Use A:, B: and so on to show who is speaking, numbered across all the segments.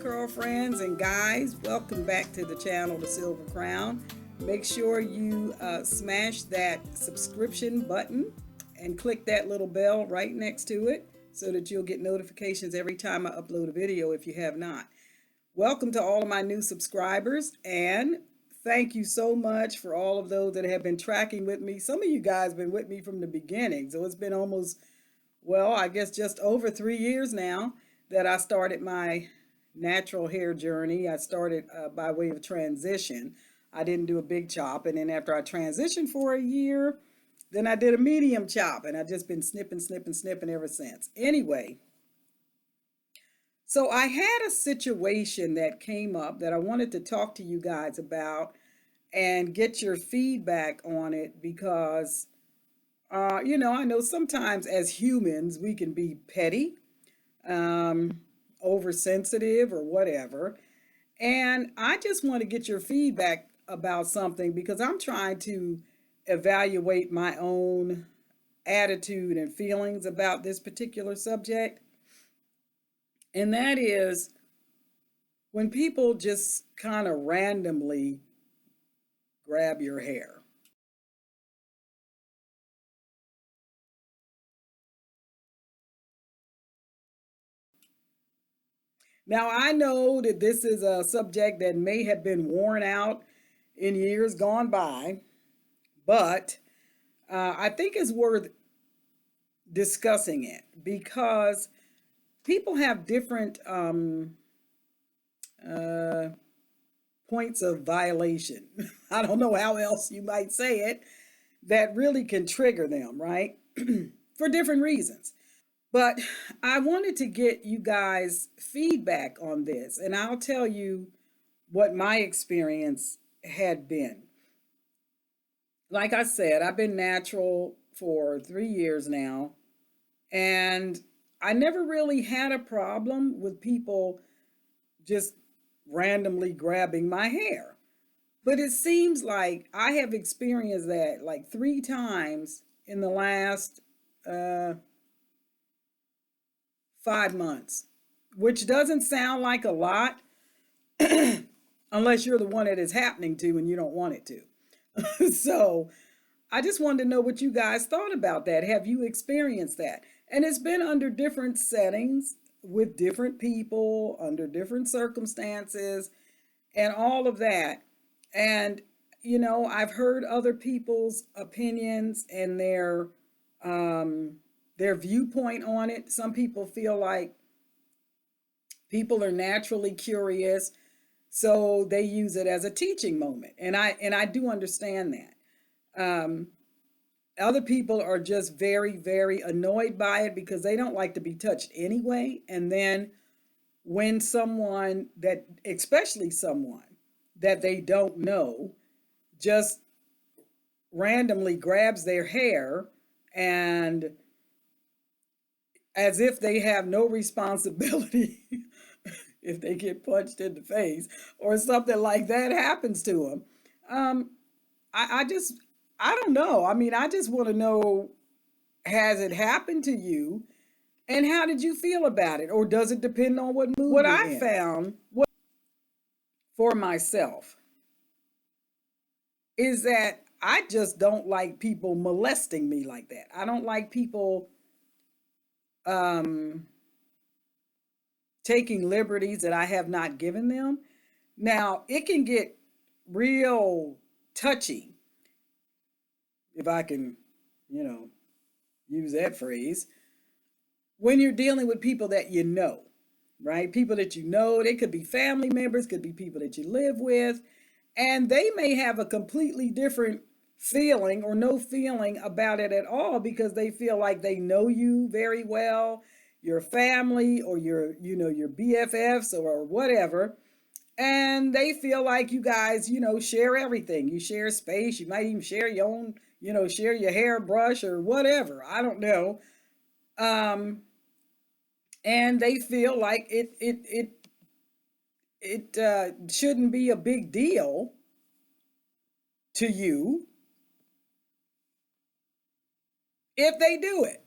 A: girlfriends and guys. Welcome back to the channel, The Silver Crown. Make sure you smash that subscription button and click that little bell right next to it so that you'll get notifications every time I upload a video if you have not. Welcome to all of my new subscribers, and thank you so much for all of those that have been tracking with me. Some of you guys have been with me from the beginning, so it's been almost, well, I guess just over 3 years now that I started my natural hair journey. I started by way of transition. I didn't do a big chop, and then after I transitioned for a year, then I did a medium chop, and I've just been snipping ever since. Anyway, so I had a situation that came up that I wanted to talk to you guys about and get your feedback on it because, I know sometimes as humans we can be petty, oversensitive, or whatever. And I just want to get your feedback about something because I'm trying to evaluate my own attitude and feelings about this particular subject. And that is when people just kind of randomly grab your hair. Now, I know that this is a subject that may have been worn out in years gone by, but I think it's worth discussing it because people have different points of violation. I don't know how else you might say it, that really can trigger them, right? For different reasons. But I wanted to get you guys feedback on this, and I'll tell you what my experience had been. Like I said, I've been natural for 3 years now, and I never really had a problem with people just randomly grabbing my hair. But it seems like I have experienced that like 3 times in the last 5 months, which doesn't sound like a lot unless you're the one that it's happening to and you don't want it to. So I just wanted to know what you guys thought about that. Have you experienced that? And it's been under different settings with different people, under different circumstances, and all of that. And, I've heard other people's opinions and their viewpoint on it. Some people feel like people are naturally curious, so they use it as a teaching moment. And I do understand that. Other people are just very, very annoyed by it because they don't like to be touched anyway. And then when someone that, especially someone that they don't know, just randomly grabs their hair and as if they have no responsibility if they get punched in the face or something like that happens to them. I don't know. I mean, I just want to know, has it happened to you? And how did you feel about it? Or does it depend on what mood you're in? What I found for myself is that I just don't like people molesting me like that. I don't like people taking liberties that I have not given them. Now, it can get real touchy, if I can, use that phrase, when you're dealing with people that you know, right? People that you know, they could be family members, could be people that you live with, and they may have a completely different feeling or no feeling about it at all because they feel like they know you very well, your family or your BFFs or whatever. And they feel like you guys, share everything. You share space. You might even share your own, share your hairbrush or whatever. I don't know. And they feel like it shouldn't be a big deal to you if they do it.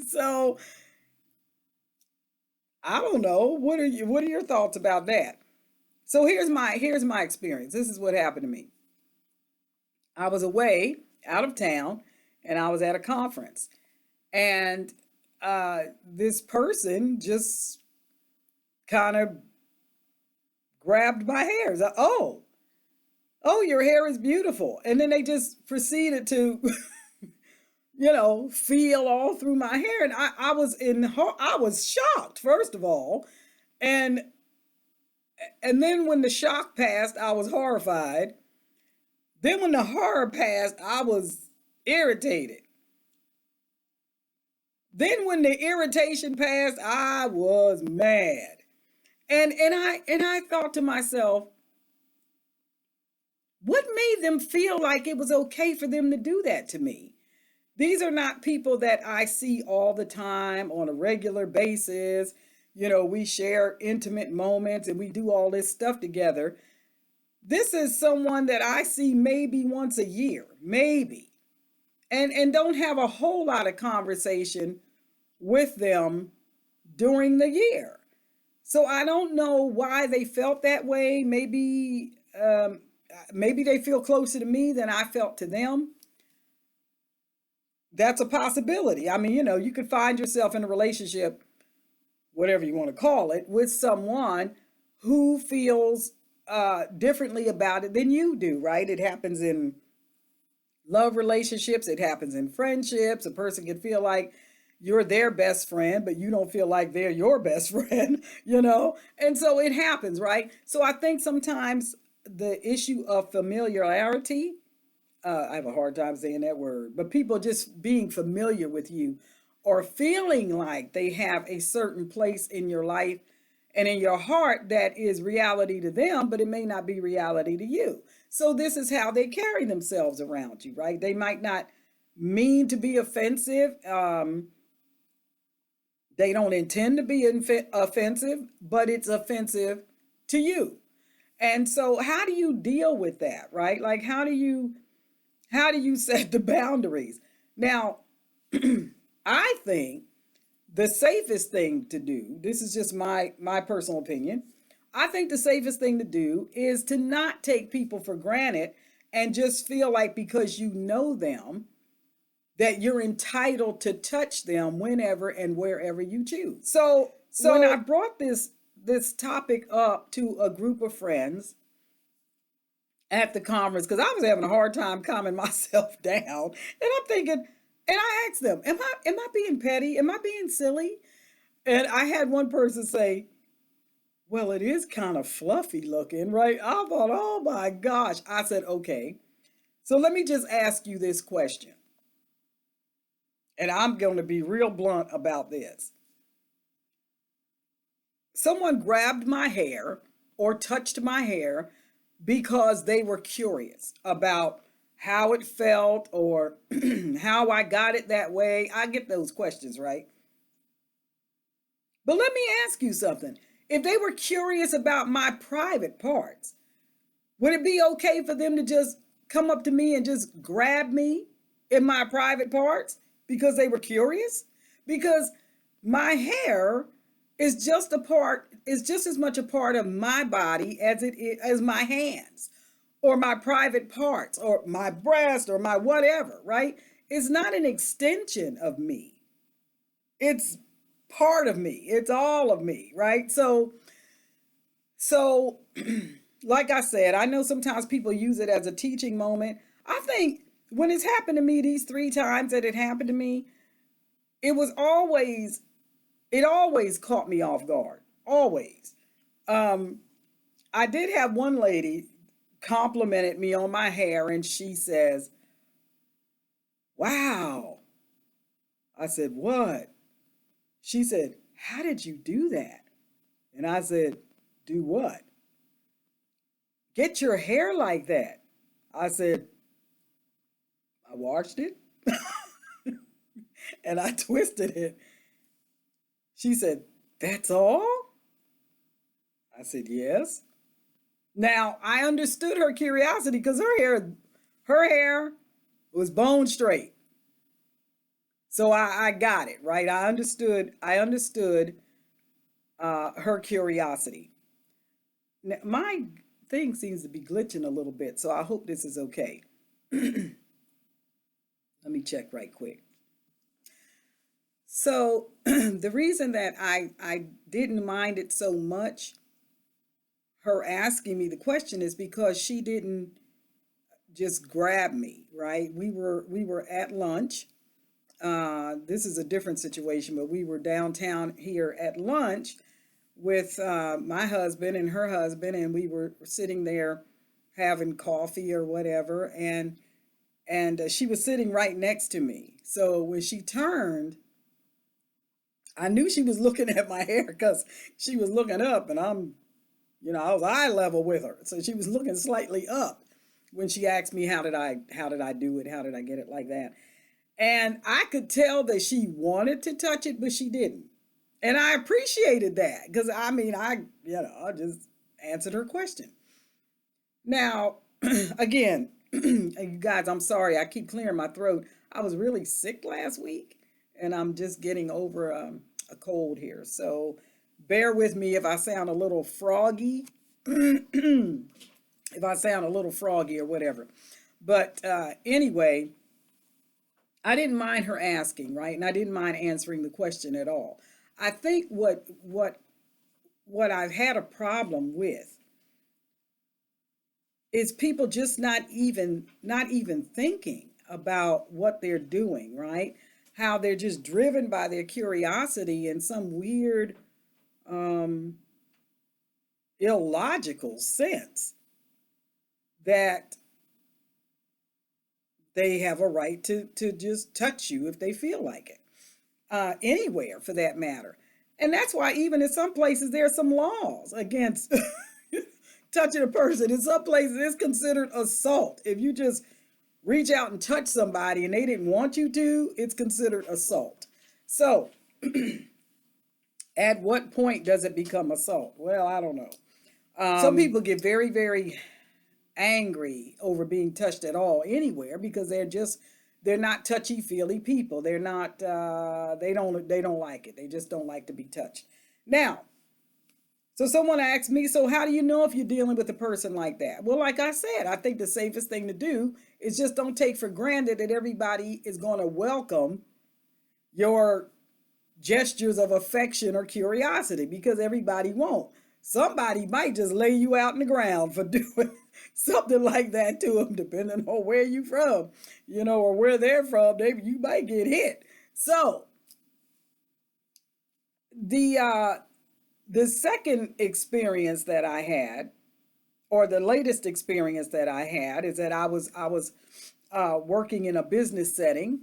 A: So I don't know. What are your thoughts about that? So here's my experience. This is what happened to me. I was away out of town and I was at a conference. And this person just kind of grabbed my hair. It's like, oh, your hair is beautiful. And then they just proceeded to, feel all through my hair. And I was shocked, first of all. And then when the shock passed, I was horrified. Then when the horror passed, I was irritated. Then when the irritation passed, I was mad. And I thought to myself, what made them feel like it was okay for them to do that to me? These are not people that I see all the time on a regular basis. We share intimate moments and we do all this stuff together. This is someone that I see maybe once a year, maybe, and don't have a whole lot of conversation with them during the year. So I don't know why they felt that way. Maybe they feel closer to me than I felt to them. That's a possibility. I mean, you could find yourself in a relationship, whatever you want to call it, with someone who feels differently about it than you do, right? It happens in love relationships. It happens in friendships. A person can feel like you're their best friend, but you don't feel like they're your best friend, And so it happens, right? So I think sometimes the issue of familiarity, I have a hard time saying that word, but people just being familiar with you or feeling like they have a certain place in your life and in your heart that is reality to them, but it may not be reality to you. So this is how they carry themselves around you, right? They might not mean to be offensive. They don't intend to be offensive, but it's offensive to you. And so how do you deal with that, right? Like how do you set the boundaries? Now, I think the safest thing to do, this is just my personal opinion, I think the safest thing to do is to not take people for granted and just feel like because you know them that you're entitled to touch them whenever and wherever you choose. So when I brought this topic up to a group of friends at the conference, because I was having a hard time calming myself down, and I'm thinking, and I asked them, am I being petty? Am I being silly? And I had one person say, well, it is kind of fluffy looking, right? I thought, oh my gosh. I said, okay, so let me just ask you this question. And I'm going to be real blunt about this. Someone grabbed my hair or touched my hair because they were curious about how it felt or how I got it that way. I get those questions, right? But let me ask you something. If they were curious about my private parts, would it be okay for them to just come up to me and just grab me in my private parts because they were curious? Because my hair is just as much a part of my body as it is as my hands or my private parts or my breast or my whatever, right? It's not an extension of me. It's part of me. It's all of me, right? So like I said, I know sometimes people use it as a teaching moment. I think when it's happened to me these 3 times that it happened to me, it was always it always caught me off guard. Always. Um, I did have one lady complimented me on my hair and she says, wow. I said, what? She said, how did you do that? And I said, do what? Get your hair like that. I said, I washed it and I twisted it. She said, that's all? I said, yes. Now I understood her curiosity because her hair was bone straight. So I got it, right? I understood her curiosity. Now, my thing seems to be glitching a little bit, so I hope this is okay. Let me check right quick. So the reason that I didn't mind it so much, her asking me the question, is because she didn't just grab me, right? We were at lunch. This is a different situation, but we were downtown here at lunch with my husband and her husband, and we were sitting there having coffee or whatever, and she was sitting right next to me. So when she turned, I knew she was looking at my hair because she was looking up, and I was eye level with her, so she was looking slightly up when she asked me how did I do it, how did I get it like that, and I could tell that she wanted to touch it, but she didn't. And I appreciated that because I just answered her question. Now, again, you guys, I'm sorry, I keep clearing my throat. I was really sick last week, and I'm just getting over a cold here. So bear with me if I sound a little froggy, if I sound a little froggy or whatever. But anyway, I didn't mind her asking, right? And I didn't mind answering the question at all. I think what I've had a problem with is people just not even thinking about what they're doing, right? How they're just driven by their curiosity in some weird um illogical sense that they have a right to just touch you if they feel like it, anywhere for that matter. And that's why even in some places there are some laws against touching a person. In some places it's considered assault. If you just reach out and touch somebody and they didn't want you to, it's considered assault. So at what point does it become assault? Well, I don't know. Some people get very, very angry over being touched at all anywhere because they're not touchy feely people. They're not they don't like it. They just don't like to be touched. Now, so someone asked me, so how do you know if you're dealing with a person like that? Well, like I said, I think the safest thing to do is just don't take for granted that everybody is going to welcome your gestures of affection or curiosity, because everybody won't. Somebody might just lay you out in the ground for doing something like that to them, depending on where you from, or where they're from. You might get hit. So the second experience that I had, or the latest experience that I had, is that I was working in a business setting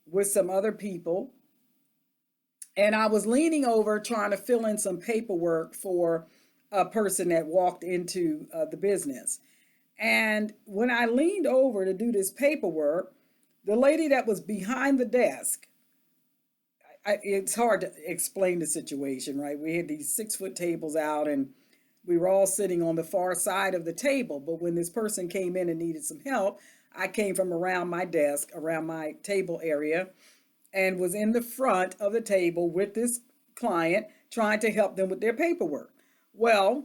A: with some other people, and I was leaning over trying to fill in some paperwork for a person that walked into the business. And when I leaned over to do this paperwork, the lady that was behind the desk, it's hard to explain the situation, right? We had these 6-foot tables out, and we were all sitting on the far side of the table. But when this person came in and needed some help, I came from around my desk, around my table area, and was in the front of the table with this client trying to help them with their paperwork. Well,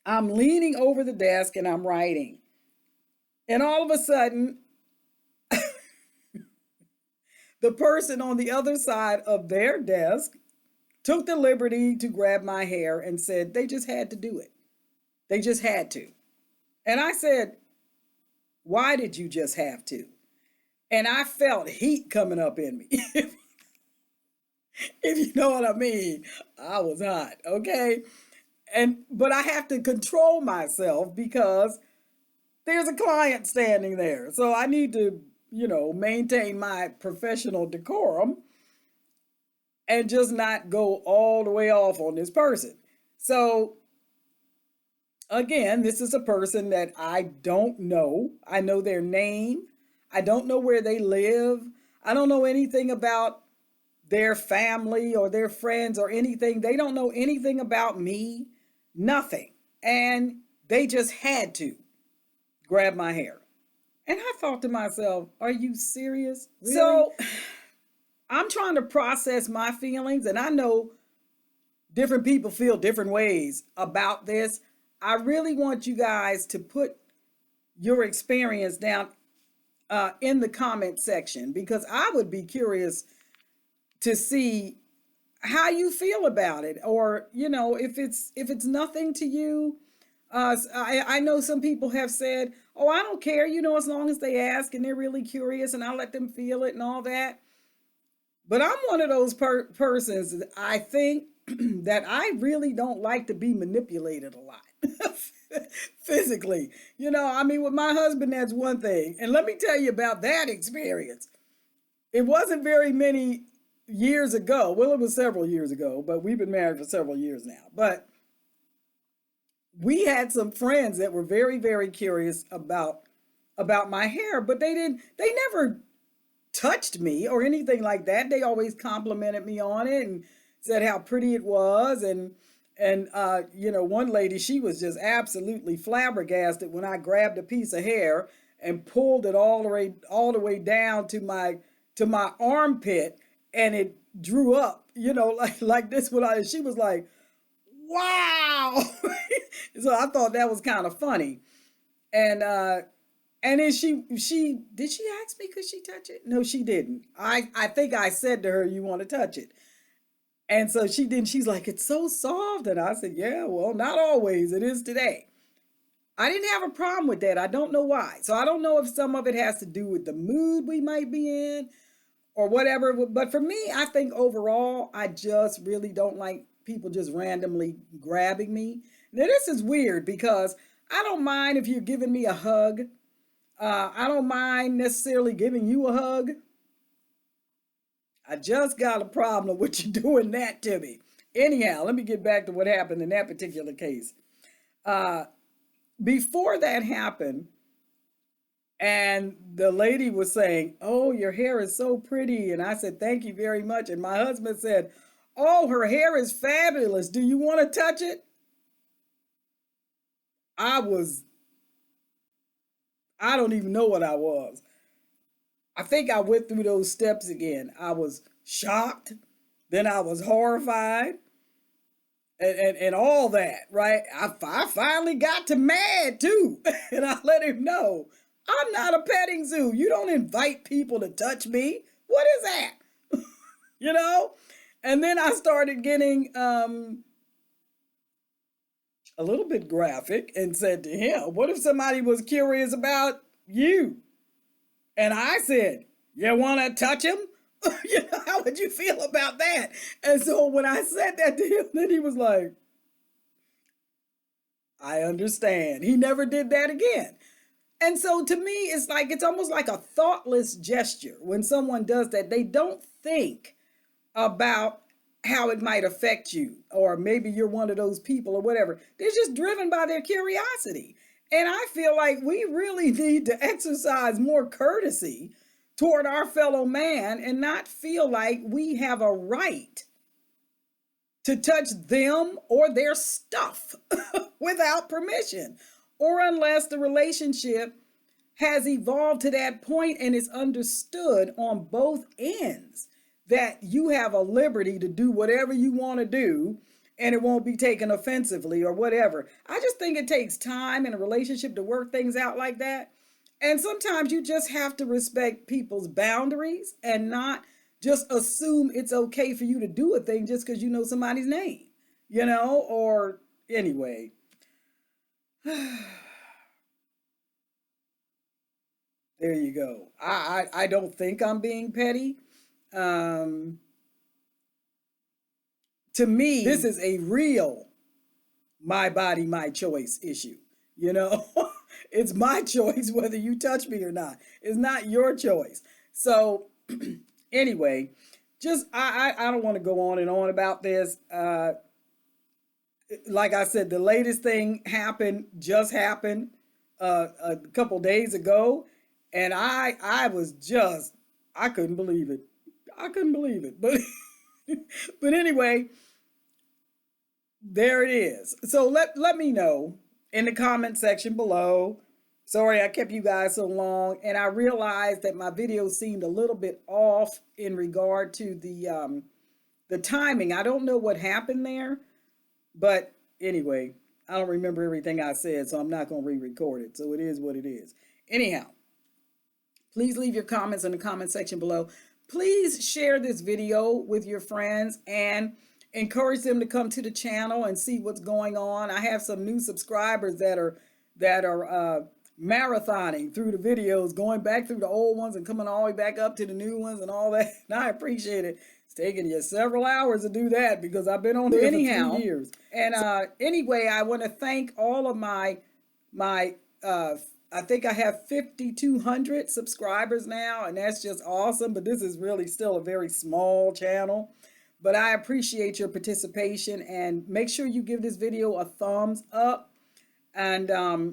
A: I'm leaning over the desk and I'm writing. And all of a sudden, the person on the other side of their desk took the liberty to grab my hair and said they just had to do it. They just had to. And I said, why did you just have to? And I felt heat coming up in me. If you know what I mean, I was hot, okay? But I have to control myself because there's a client standing there. So I need to, maintain my professional decorum and just not go all the way off on this person. So again, this is a person that I don't know. I know their name. I don't know where they live. I don't know anything about their family or their friends or anything. They don't know anything about me, nothing. And they just had to grab my hair. And I thought to myself, are you serious? Really? So I'm trying to process my feelings, and I know different people feel different ways about this. I really want you guys to put your experience down in the comment section, because I would be curious to see how you feel about it, or if it's nothing to you. I know some people have said, oh, I don't care, as long as they ask and they're really curious and I let them feel it and all that. But I'm one of those persons that I think that I really don't like to be manipulated a lot. Physically. I mean, with my husband, that's one thing. And let me tell you about that experience. It wasn't very many years ago. Well, it was several years ago, but we've been married for several years now. But we had some friends that were very, very curious about my hair, but they never touched me or anything like that. They always complimented me on it and said how pretty it was. And one lady, she was just absolutely flabbergasted when I grabbed a piece of hair and pulled it all the way down to my armpit, and it drew up, like this. She was like, wow. So I thought that was kind of funny. And then she did she ask me, could she touch it? No, she didn't. I think I said to her, you want to touch it? And so she didn't. She's like, it's so soft. And I said, yeah, well, not always. It is today. I didn't have a problem with that. I don't know why. So I don't know if some of it has to do with the mood we might be in or whatever. But for me, I think overall, I just really don't like people just randomly grabbing me. Now, this is weird because I don't mind if you're giving me a hug. I don't mind necessarily giving you a hug. I just got a problem with you doing that to me. Anyhow, let me get back to what happened in that particular case. Before that happened, and the lady was saying, oh, your hair is so pretty. And I said, thank you very much. And my husband said, oh, her hair is fabulous. Do you want to touch it? I don't even know what I was. I think I went through those steps again. I was shocked, then I was horrified, and all that, right? I finally got to mad too, and I let him know, I'm not a petting zoo. You don't invite people to touch me. What is that? And then I started getting a little bit graphic and said to him, what if somebody was curious about you? And I said, you want to touch him? How would you feel about that? And so when I said that to him, then he was like, I understand. He never did that again. And so to me, it's almost like a thoughtless gesture when someone does that. They don't think about how it might affect you, or maybe you're one of those people or whatever. They're just driven by their curiosity. And I feel like we really need to exercise more courtesy toward our fellow man and not feel like we have a right to touch them or their stuff without permission, or unless the relationship has evolved to that point and is understood on both ends that you have a liberty to do whatever you want to do and it won't be taken offensively or whatever. I just think it takes time in a relationship to work things out like that. And sometimes you just have to respect people's boundaries and not just assume it's okay for you to do a thing just because you know somebody's name, or anyway. There you go. I don't think I'm being petty. To me, this is a real my body, my choice issue. It's my choice whether you touch me or not. It's not your choice. So anyway, just I don't want to go on and on about this. Like I said, the latest thing just happened a couple days ago, and I couldn't believe it. I couldn't believe it. But anyway, there it is. So let me know in the comment section below. Sorry I kept you guys so long, and I realized that my video seemed a little bit off in regard to the timing. I don't know what happened there, But anyway, I don't remember everything I said, so I'm not going to re-record it. So it is what it is. Anyhow, please leave your comments in the comment section below. Please share this video with your friends and encourage them to come to the channel and see what's going on. I have some new subscribers that are marathoning through the videos, going back through the old ones and coming all the way back up to the new ones and all that. And I appreciate it. It's taken you several hours to do that because I've been on here for 3 years. And anyway, I want to thank all of my I think I have 5,200 subscribers now, and that's just awesome. But this is really still a very small channel. But I appreciate your participation, and make sure you give this video a thumbs up and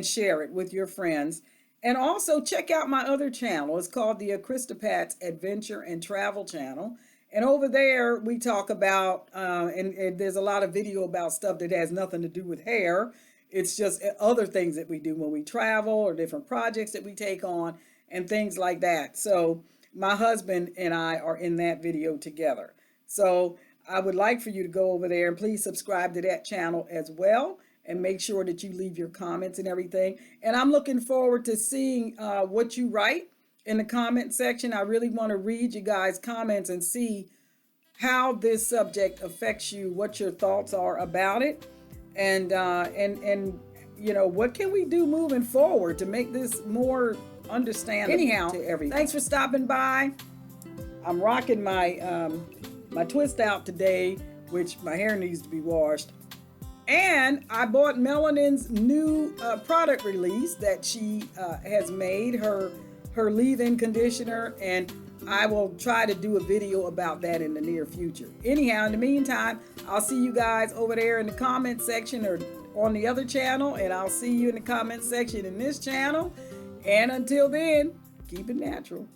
A: share it with your friends. And also check out my other channel. It's called the Christopat's Adventure and Travel Channel. And over there, we talk about, and there's a lot of video about stuff that has nothing to do with hair. It's just other things that we do when we travel or different projects that we take on and things like that. So my husband and I are in that video together. So I would like for you to go over there and please subscribe to that channel as well. And make sure that you leave your comments and everything. And I'm looking forward to seeing what you write in the comment section. I really want to read you guys' comments and see how this subject affects you, what your thoughts are about it. And you know, what can we do moving forward to make this more understandable to everyone? Thanks for stopping by. I'm rocking my my twist out today, which my hair needs to be washed. And I bought Melanin's new product release that she has made, her leave-in conditioner, and I will try to do a video about that in the near future. Anyhow, in the meantime, I'll see you guys over there in the comment section or on the other channel, and I'll see you in the comment section in this channel. And until then, keep it natural.